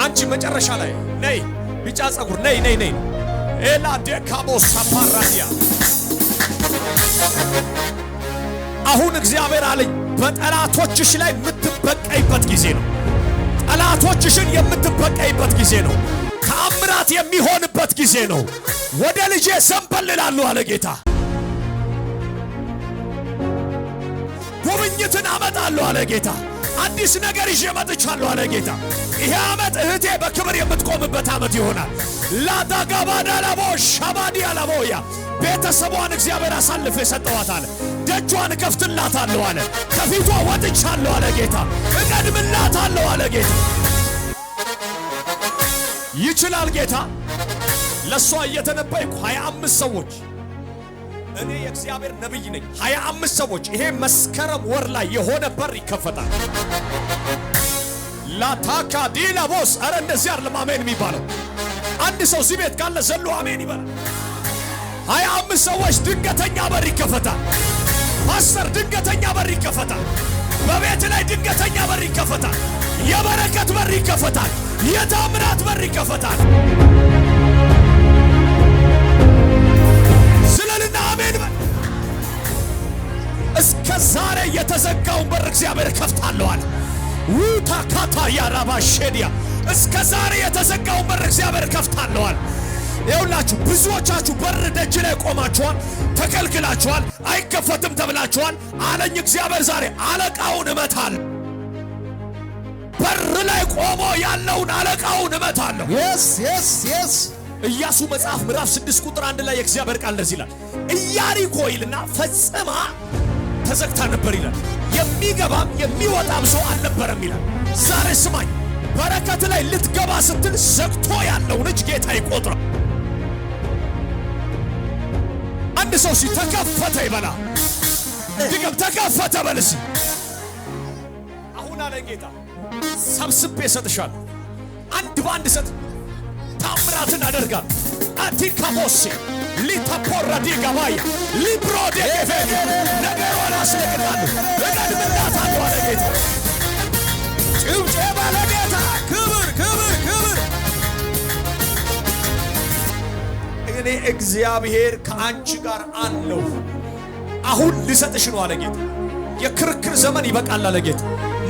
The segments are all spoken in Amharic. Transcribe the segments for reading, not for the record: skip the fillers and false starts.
አንቺ መጨረሻ ላይ ነይ፣ ቢጫ ጸጉር ነይ ነይ ነይ። ኤላ ዴካቦስ ሳፓራዲያ አሁን እግዚአብሔር አለኝ በጠላቶችሽ ላይ የምትበቀይበት ጊዜ ነው። ጠላቶችሽን የምትበቀይበት ጊዜ ነው። ተአምራት የሚሆንበት ጊዜ ነው። ወደ ልጄ ዘንበል እላለሁ አለ ጌታ። ጉብኝትን አመጣለሁ አለ ጌታ። አዲስ ነገር ይዤ መጥቻለሁ አለ ጌታ። ይሄ ዓመት እህቴ በክብር የምትቆምበት ዓመት ይሆናል። ላዳጋባዳ ለቦ ሻባዲ አለቦያ ቤተሰቧን እግዚአብሔር አሳልፎ የሰጠዋት አለ። ደጇን ከፍትላታለሁ አለ። ከፊቷ ወጥቻለሁ አለ ጌታ። እቀድምላታለሁ አለ ጌታ። ይችላል ጌታ። ለሷ እየተነበይኩ 25 ሰዎች እኔ የእግዚአብሔር ነብይ ነኝ። 25 ሰዎች ይሄ መስከረም ወር ላይ የሆነ በር ይከፈታል። ላታካ ዲላቦስ አረ እንደዚህ አይደለም አሜን የሚባለው። አንድ ሰው እዚህ ቤት ካለ ዘሎ አሜን ይበላል። 25 ሰዎች ድንገተኛ በር ይከፈታል። ፓስተር ድንገተኛ በር ይከፈታል። በቤት ላይ ድንገተኛ በር ይከፈታል። የበረከት በር ይከፈታል። የታምራት በር ይከፈታል። ስለልና አሜን በል። እስከ ዛሬ የተዘጋውን በር እግዚአብሔር ከፍታለሁ አለ። ውታካታ ያራባሸዲያ እስከ ዛሬ የተዘጋውን በር እግዚአብሔር ከፍታለሁ አለ። ይኸውላችሁ ብዙዎቻችሁ በር ደጅ ላይ ቆማችኋል፣ ተከልክላችኋል፣ አይከፈትም ተብላችኋል። አለኝ እግዚአብሔር ዛሬ አለቃውን እመታለሁ። በር ላይ ቆሞ ያለውን አለቃውን እመታለሁ። yes ኢያሱ መጽሐፍ ምዕራፍ 6 ቁጥር 1 ላይ የእግዚአብሔር ቃል እንደዚህ ይላል። ኢያሪኮ ይልና ፈጽማ ተዘግታ ነበር ይላል። የሚገባም የሚወጣም ሰው አልነበረም ይላል። ዛሬ ስማኝ፣ በረከት ላይ ልትገባ ስትል ዘግቶ ያለውን እጅ ጌታ ይቆጥራል። አንድ ሰው ሲተከፈተ ይበላ ድገም፣ ተከፈተ በልስ። አሁን አለ ጌታ ሰብስቤ እሰጥሻለሁ። አንድ በአንድ ሰጥ ታምራትን አደርጋለሁ። አቲካቦሴ ሊታፖራዲ ጋባያ ሊብሮዴ ገፌኒ ነገሯን አስለቅቃለሁ። እቀድምላታለሁ አለ ጌታ። ጭብጨባ ለጌታ። ክብር ክብር ክብር። እኔ እግዚአብሔር ከአንቺ ጋር አለው። አሁን ልሰጥሽ ነው አለ ጌታ። የክርክር ዘመን ይበቃል አለ ጌታ።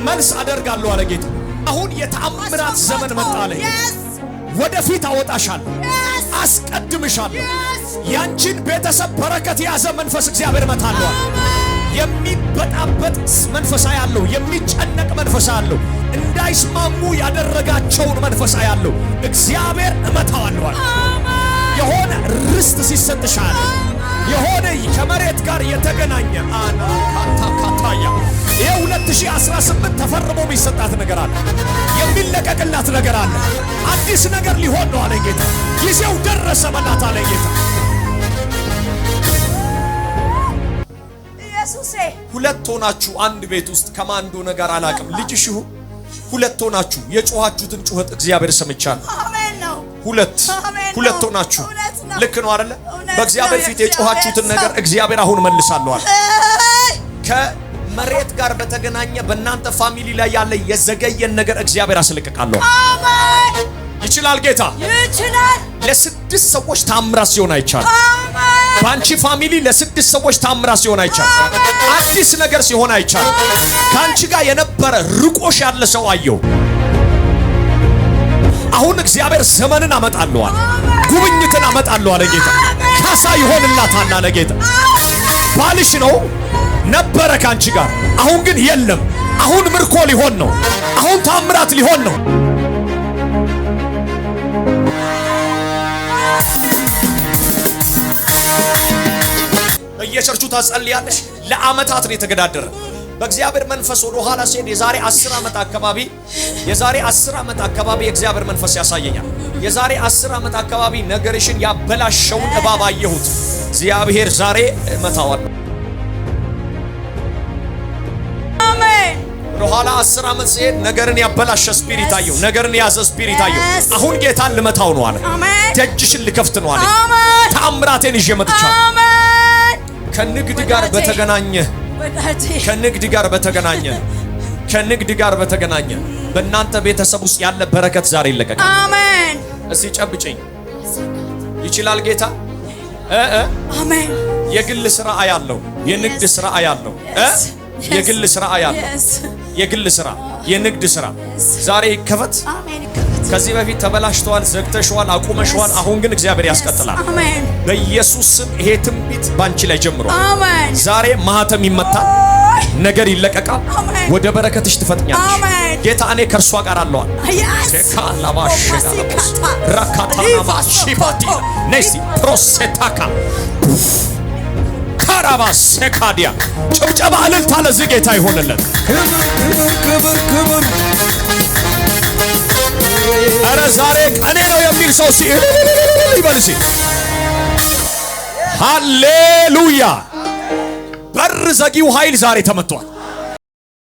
መልስ አደርጋለሁ አለ ጌታ። አሁን የተአምራት ዘመን መጣ አለ ጌታ። ወደፊት አወጣሻለሁ፣ አስቀድምሻለሁ። ያንቺን ቤተሰብ በረከት የያዘ መንፈስ እግዚአብሔር እመታለሁ። የሚበጣበጥ መንፈስ ያለው፣ የሚጨነቅ መንፈስ ያለው፣ እንዳይስማሙ ያደረጋቸውን መንፈስ ያለው እግዚአብሔር እመታዋለሁ። የሆነ ርስት ሲሰጥሻል፣ የሆነ ከመሬት ጋር የተገናኘ አና ካታካታያ ይሄ 2018 ተፈርሞ የሚሰጣት ነገር አለ። የሚለቀቅላት ነገር አለ። አዲስ ነገር ሊሆን ነው አለ ጌታ። ጊዜው ደረሰ በላት አለ ጌታ። ኢየሱሴ ሁለት ሆናችሁ አንድ ቤት ውስጥ ከማን እንደሆነ ጋር አላቅም፣ ልጅሽ ይሁን ሁለት ሆናችሁ የጮኻችሁትን ጩኸት እግዚአብሔር ሰምቻለሁ። አሜን ነው። ሁለት ሆናችሁ ልክ ነው አይደለ? በእግዚአብሔር ፊት የጮኻችሁትን ነገር እግዚአብሔር አሁን መልሳለሁ አለ። ከመሬት ጋር በተገናኘ በእናንተ ፋሚሊ ላይ ያለ የዘገየን ነገር እግዚአብሔር አስለቅቃለሁ። አሜን። ይችላል ጌታ፣ ይችላል። ለስድስት ሰዎች ታምራት ሲሆን አይቻል። ባንቺ ፋሚሊ ለስድስት ሰዎች ታምራት ሲሆን አይቻል። አዲስ ነገር ሲሆን አይቻል። ካንቺ ጋር የነበረ ርቆሽ ያለ ሰው አየው። አሁን እግዚአብሔር ዘመንን አመጣለሁ አለ። ጉብኝትን አመጣለሁ አለ ጌታ። ካሳ ይሆንላታል አለ ጌታ። ባልሽ ነው ነበረ ካንቺ ጋር፣ አሁን ግን የለም። አሁን ምርኮ ሊሆን ነው። አሁን ታምራት ሊሆን ነው። በየቸርቹ ታጸልያለሽ። ለአመታት ነው የተገዳደረ በእግዚአብሔር መንፈስ ወደ ኋላ ሲሄድ የዛሬ 10 ዓመት አካባቢ የእግዚአብሔር መንፈስ ያሳየኛል። የዛሬ 10 ዓመት አካባቢ ነገርሽን ያበላሸውን እባብ አየሁት። እግዚአብሔር ዛሬ እመታዋለሁ። አሜን። ወደ ኋላ 10 ዓመት ሲሄድ ነገርን ያበላሸ ስፒሪት አየሁ። ነገርን የያዘ ስፒሪት አየሁ። አሁን ጌታን ልመታው ነው አለ። ደጅሽን ልከፍት ነው አለ። ተአምራቴን ይዤ መጥቻለሁ። ከንግድ ጋር በተገናኘ ከንግድ ጋር በተገናኘ በእናንተ ቤተሰብ ውስጥ ያለ በረከት ዛሬ ይለቀቃል። አሜን። እስቲ ጨብጭኝ። ይችላል ጌታ። አሜን። የግል ስራ አያለው፣ የንግድ ስራ አያለው። የግል ስራ አያለው፣ የግል ስራ፣ የንግድ ስራ ዛሬ ይከፈት። ከዚህ በፊት ተበላሽተዋል፣ ዘግተሽዋል፣ አቁመሽዋል። አሁን ግን እግዚአብሔር ያስቀጥላል። አሜን። በኢየሱስ ስም ይሄ ትንቢት ባንቺ ላይ ጀምሯል። አሜን። ዛሬ ማህተም ይመታል፣ ነገር ይለቀቃል፣ ወደ በረከትሽ ትፈጥኛለሽ። ጌታ እኔ ከእርሷ ጋር አለዋል። ራካታናባሺባቲ ነስቲ ፕሮሴታካ ካራባስ ሰካዲያ ጭብጨባ እልልታ ለዚህ ጌታ ይሆንለት። ክብር አረ ዛሬ ቀኔ ነው የሚል ሰው ይበል እስኪ ሃሌሉያ። በር ዘጊው ኃይል ዛሬ ተመቷል።